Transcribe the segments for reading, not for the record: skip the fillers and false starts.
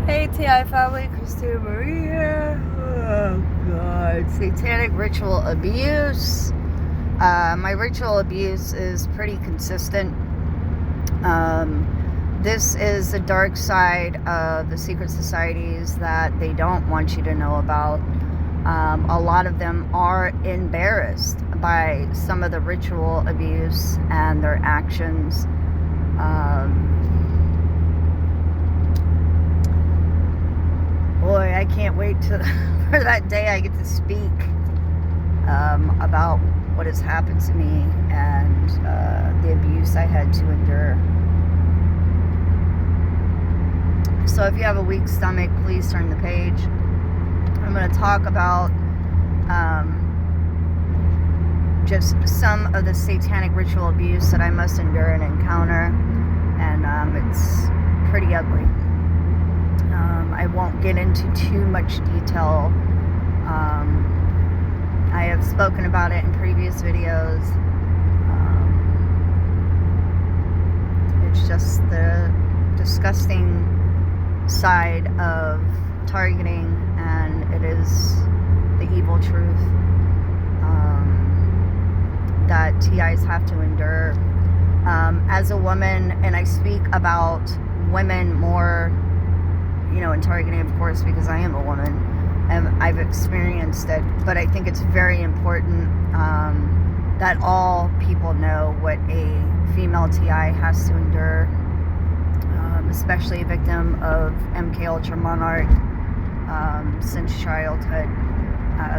Hey TI family, Christina Marie here. Oh God, satanic ritual abuse. My ritual abuse is pretty consistent. This is the dark side of the secret societies that they don't want you to know about. A lot of them are embarrassed by some of the ritual abuse and their actions. Boy, I can't wait for that day I get to speak about what has happened to me and the abuse I had to endure. So if you have a weak stomach, please turn the page. I'm going to talk about just some of the satanic ritual abuse that I must endure and encounter, and it's pretty ugly. I won't get into too much detail. I have spoken about it in previous videos. It's just the disgusting side of targeting, and it is the evil truth that TIs have to endure. As a woman, and I speak about women more, in targeting, of course, because I am a woman and I've experienced it, but I think it's very important that all people know what a female TI has to endure, especially a victim of MK Ultra Monarch since childhood.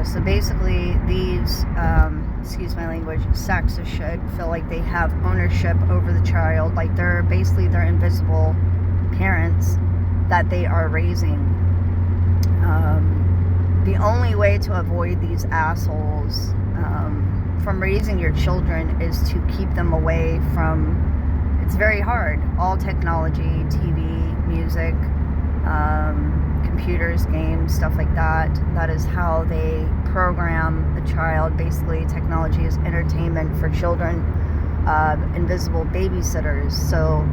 So basically, these, excuse my language, sacks of shit feel like they have ownership over the child, like they're basically their invisible parents that they are raising. The only way to avoid these assholes from raising your children is to keep them away from, it's very hard, all technology, TV, music, computers, games, stuff like that. That is how they program the child. Basically, technology is entertainment for children, invisible babysitters. So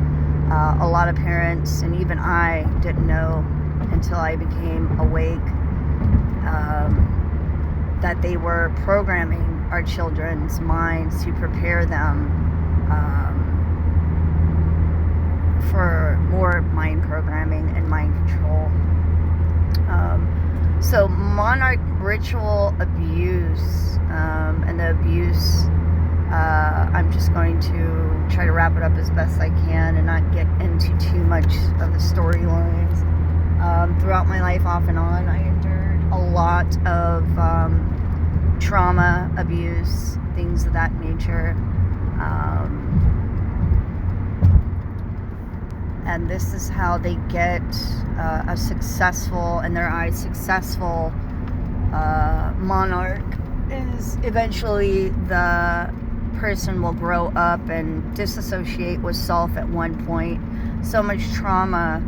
a lot of parents, and even I, didn't know until I became awake that they were programming our children's minds to prepare them for more mind programming and mind control. So monarch ritual abuse, and the abuse, I'm just going to try to wrap it up as best I can and not get into too much of the storylines. Throughout my life, off and on, I endured a lot of trauma, abuse, things of that nature. And this is how they get a successful, in their eyes, successful monarch, is eventually the person will grow up and disassociate with self at one point. So much trauma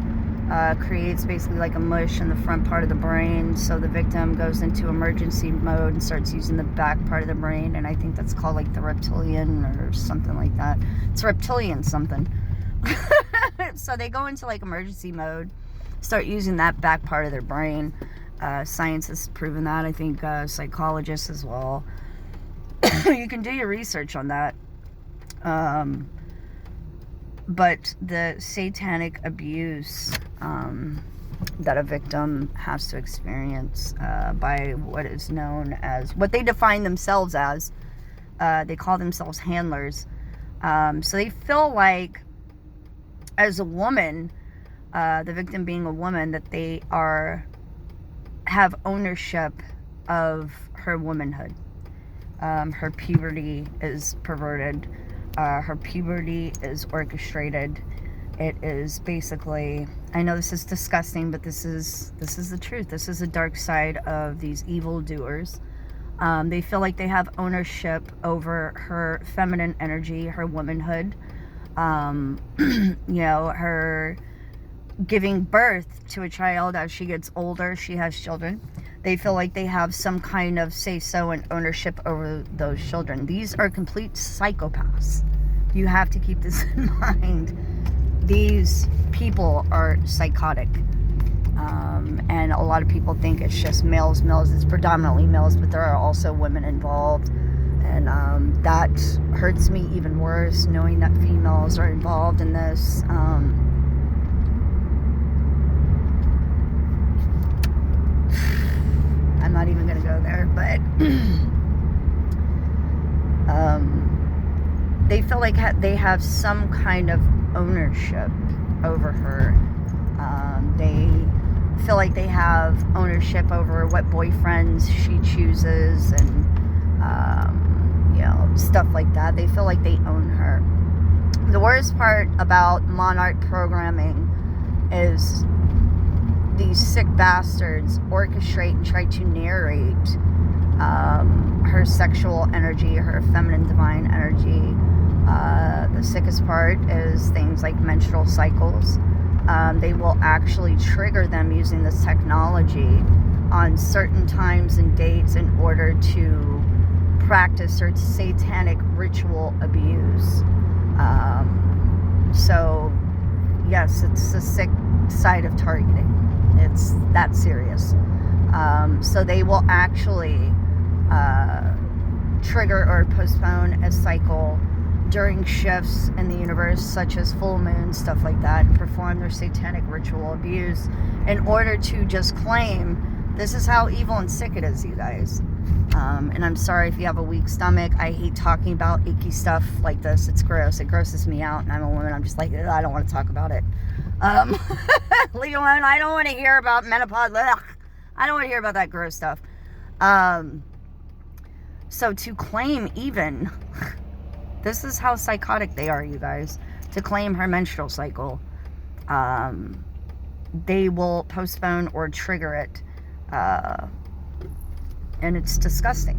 creates basically like a mush in the front part of the brain, so the victim goes into emergency mode and starts using the back part of the brain, and I think that's called like the reptilian or something like that. It's reptilian something. So they go into like emergency mode, start using that back part of their brain. Science has proven that. I think psychologists as well. You can do your research on that. But the satanic abuse that a victim has to experience by what is known as, what they define themselves as, they call themselves handlers. So they feel like, as a woman, the victim being a woman, that they have ownership of her womanhood. Her puberty is perverted. Her puberty is orchestrated. It is basically, I know this is disgusting, but this is the truth. This is the dark side of these evil doers. They feel like they have ownership over her feminine energy, her womanhood. Her giving birth to a child. As she gets older, she has children. They feel like they have some kind of say-so and ownership over those children. These are complete psychopaths. You have to keep this in mind. These people are psychotic. And a lot of people think it's just males. It's predominantly males, but there are also women involved. And that hurts me even worse, knowing that females are involved in this. I'm not even going to go there, but they feel like they have some kind of ownership over her. They feel like they have ownership over what boyfriends she chooses and stuff like that. They feel like they own her. The worst part about monarch programming is these sick bastards orchestrate and try to narrate her sexual energy, her feminine divine energy. The sickest part is things like menstrual cycles. They will actually trigger them using this technology on certain times and dates in order to practice their satanic ritual abuse. So yes, it's the sick side of targeting. It's that serious. So they will actually trigger or postpone a cycle during shifts in the universe, such as full moon, stuff like that, and perform their satanic ritual abuse in order to just claim, this is how evil and sick it is, you guys. And I'm sorry if you have a weak stomach. I hate talking about icky stuff like this. It's gross. It grosses me out, and I'm a woman. I'm just like, I don't want to talk about it. Leave alone. I don't want to hear about menopause. Ugh. I don't want to hear about that gross stuff. So to claim even, this is how psychotic they are, you guys. To claim her menstrual cycle, they will postpone or trigger it. And it's disgusting.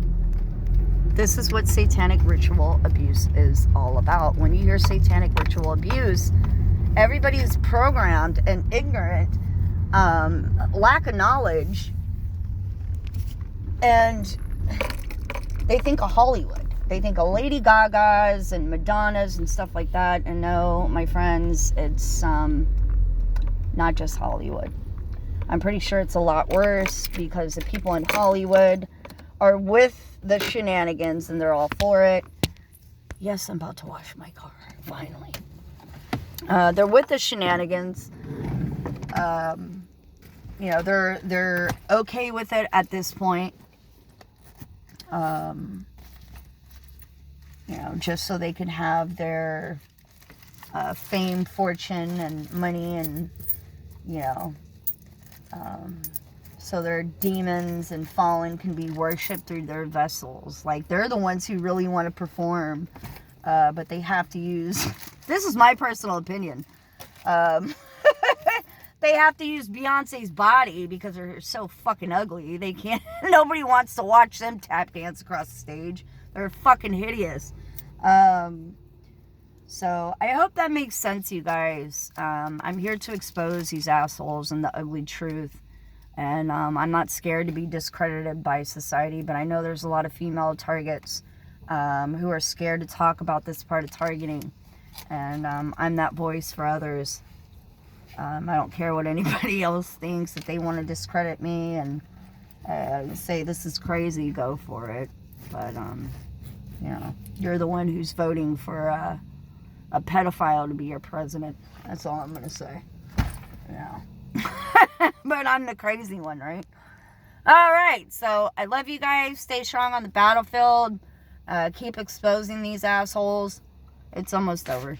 This is what satanic ritual abuse is all about. When you hear satanic ritual abuse, everybody is programmed and ignorant, lack of knowledge, and they think of Hollywood. They think of Lady Gaga's and Madonna's and stuff like that. And no, my friends, it's not just Hollywood. I'm pretty sure it's a lot worse, because the people in Hollywood are with the shenanigans and they're all for it. Yes, I'm about to wash my car, finally. They're with the shenanigans. They're okay with it at this point. Just so they can have their fame, fortune, and money, and so their demons and fallen can be worshipped through their vessels. Like, they're the ones who really want to perform, but they have to use, this is my personal opinion, they have to use Beyonce's body because they're so fucking ugly. They can't, nobody wants to watch them tap dance across the stage. They're fucking hideous. So I hope that makes sense, you guys. I'm here to expose these assholes and the ugly truth. And I'm not scared to be discredited by society, but I know there's a lot of female targets who are scared to talk about this part of targeting. And I'm that voice for others. I don't care what anybody else thinks. If they want to discredit me and say this is crazy, go for it. But, you're the one who's voting for a pedophile to be your president. That's all I'm going to say. But I'm the crazy one, right? All right. So I love you guys. Stay strong on the battlefield. Keep exposing these assholes. It's almost over.